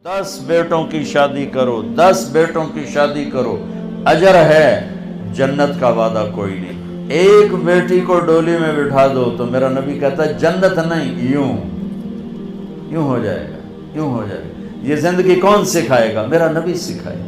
10 बेटों की शादी करो, 10 बेटों की शादी करो, अजर है, जन्नत का वादा कोई नहीं। एक बेटी को डोली में बिठा दो तो मेरा नबी कहता है जन्नत नहीं, यूं हो जाएगा, यूं हो जाएगा। ये जिंदगी कौन सिखाएगा? मेरा नबी सिखाएगा,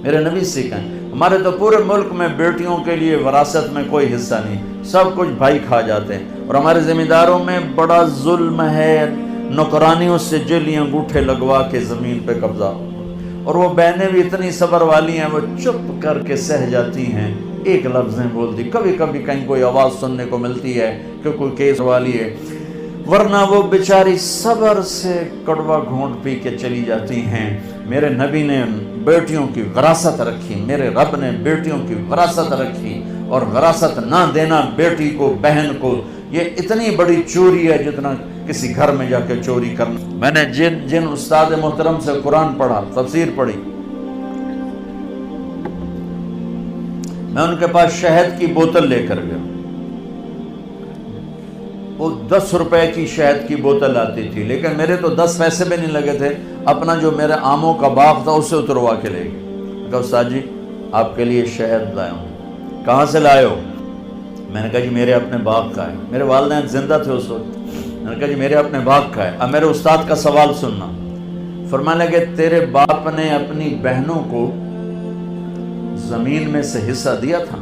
मेरे नबी सिखाएं। हमारे तो पूरे मुल्क में बेटियों के लिए विरासत में कोई हिस्सा नहीं, सब कुछ भाई खा जाते हैं। और हमारे ज़मींदारों में बड़ा जुल्म है, नौकरानियों से जेली अंगूठे लगवा के ज़मीन पे कब्जा। और वो बहनें भी इतनी सब्र वाली हैं, वो चुप करके सह जाती हैं, एक लफ्ज़ नहीं बोलती। कभी कभी कहीं कोई आवाज़ सुनने को मिलती है कि कोई केस वाली है, वरना वो बेचारी सब्र से कड़वा घूंट पी के चली जाती हैं। मेरे नबी ने बेटियों की विरासत रखी, मेरे रब ने बेटियों की विरासत रखी। और विरासत ना देना बेटी को, बहन को, ये इतनी बड़ी चोरी है जितना किसी घर में जाके चोरी करना। मैंने जिन उस्ताद मोहतरम से कुरान पढ़ा, तफसीर पढ़ी, मैं उनके पास शहद की बोतल लेकर गया। वो 10 रुपए की शहद की बोतल आती थी, लेकिन मेरे तो 10 पैसे भी नहीं लगे थे। अपना जो मेरे आमों का बाग था उससे उतरवा के ले गए। कहा उस्ताद जी आपके लिए शहद लाया हूँ। कहाँ से लाए हो? मैंने कहा जी मेरे अपने बाग का है। मेरे वालिदैन जिंदा थे उस वक्त। मैंने कहा जी मेरे अपने बाग का है। अब मेरे उस्ताद का सवाल सुनना। फरमाने लगे तेरे बाप ने अपनी बहनों को ज़मीन में से हिस्सा दिया था,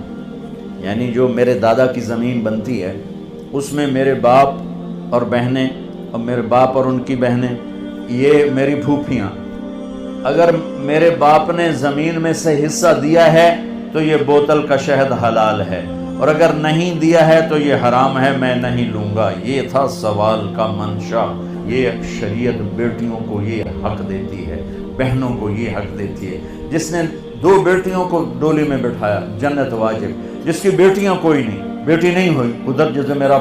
यानी जो मेरे दादा की ज़मीन बनती है उसमें मेरे बाप और बहनें, और मेरे बाप और उनकी बहनें, ये मेरी फूफियाँ, अगर मेरे बाप ने ज़मीन में से हिस्सा दिया है तो ये बोतल का शहद हलाल है, और अगर नहीं दिया है तो ये हराम है, मैं नहीं लूँगा। ये था सवाल का मंशा। ये शरीयत बेटियों को ये हक देती है, बहनों को ये हक देती है। जिसने 2 बेटियों को डोली में बिठाया जन्नत वाजिब, जिसकी बेटियां कोई नहीं, बेटी नहीं हुई, उधर जैसे मेरा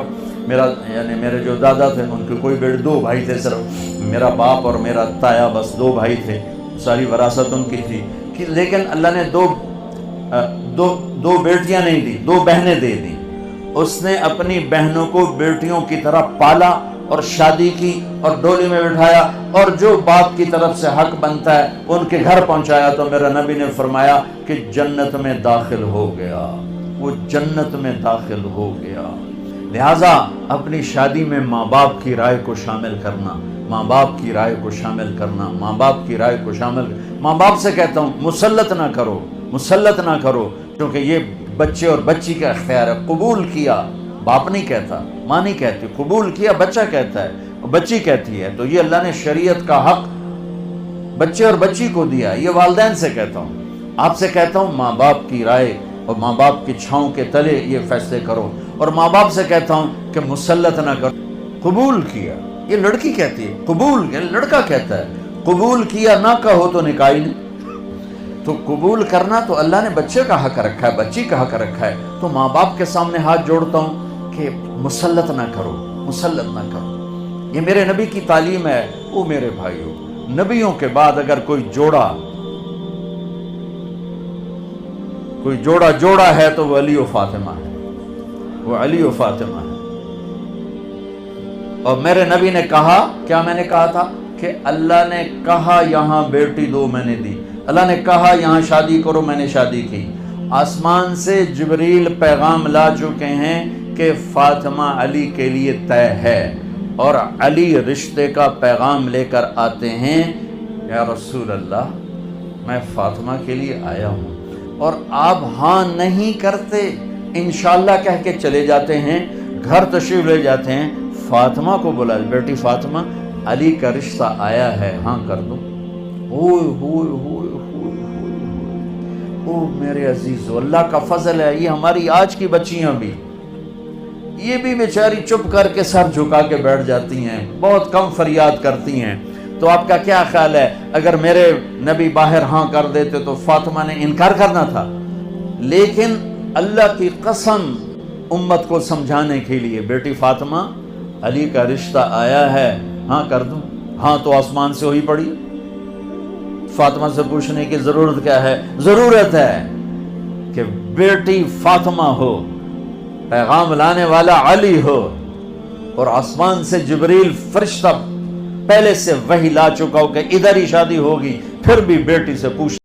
यानी मेरे जो दादा थे उनके कोई बेटे, 2 भाई थे सिर्फ, मेरा बाप और मेरा ताया, बस 2 भाई थे, सारी वरासत उनकी थी कि, लेकिन अल्लाह ने दो बेटियां नहीं दी, 2 बहनें दे दी। उसने अपनी बहनों को बेटियों की तरह पाला और शादी की और डोली में बिठाया, और जो बाप की तरफ से हक बनता है उनके घर पहुंचाया। तो मेरा नबी ने फरमाया कि जन्नत में दाखिल हो गया, वो जन्नत में दाखिल हो गया। लिहाजा अपनी शादी में माँ बाप की राय को शामिल करना, माँ बाप की राय को शामिल करना, माँ बाप की राय को शामिल। माँ बाप से कहता हूँ मुसल्लत ना करो, मुसल्लत ना करो, क्योंकि ये बच्चे और बच्ची का ख्याल है। कबूल किया, बाप नहीं कहता, माँ नहीं कहती, कबूल किया बच्चा कहता है और बच्ची कहती है। तो ये अल्लाह ने शरीयत का हक बच्चे और बच्ची को दिया। ये वालिदैन से कहता हूँ, आपसे कहता हूँ माँ बाप की राय और माँ बाप की छाँव के तले ये फैसले करो। और माँ बाप से कहता हूँ कि मुसल्लत ना करो। कबूल किया, ये लड़की कहती है, कबूल, लड़का कहता है कबूल किया, ना कहो तो निकाह नहीं। तो कबूल करना तो अल्लाह ने बच्चे का हक रखा है, बच्ची का हक रखा है। तो माँ बाप के सामने हाथ जोड़ता हूँ कि मुसल्लत ना करो, मुसल्लत ना करो। ये मेरे नबी की तालीम है। वो मेरे भाइयों, नबियों के बाद अगर कोई जोड़ा है तो वो अली और फातिमा है, वो अली और फातिमा है। और मेरे नबी ने कहा, क्या मैंने कहा था कि अल्लाह ने कहा यहाँ बेटी दो, मैंने दी। अल्लाह ने कहा यहाँ शादी करो, मैंने शादी की। आसमान से जिब्रील पैगाम ला चुके हैं कि फातिमा अली के लिए तय है, और अली रिश्ते का पैगाम लेकर आते हैं, या रसूल अल्लाह मैं फातिमा के लिए आया हूँ। और आप हाँ नहीं करते, इंशाअल्लाह कह के चले जाते हैं, घर तशरीफ ले जाते हैं, फातिमा को बुला, बेटी फातिमा अली का रिश्ता आया है, हाँ कर दो। ओ मेरे अजीज़, अल्लाह का फजल है। ये हमारी आज की बच्चियां भी, ये भी बेचारी चुप करके सर झुका के बैठ जाती हैं, बहुत कम फरियाद करती हैं। तो आपका क्या ख्याल है, अगर मेरे नबी बाहर हाँ कर देते तो फातिमा ने इनकार करना था? लेकिन अल्लाह की कसम, उम्मत को समझाने के लिए, बेटी फातिमा अली का रिश्ता आया है, हाँ कर दूं? हाँ तो आसमान से हुई पड़ी। फातिमा से पूछने की जरूरत क्या है? जरूरत है कि बेटी फातिमा हो, पैगाम लाने वाला अली हो, और आसमान से जिब्रील फरिश्ता پہلے سے وہی لا چکا ہو کہ ادھر ہی شادی ہوگی، پھر بھی بیٹی سے پوچھ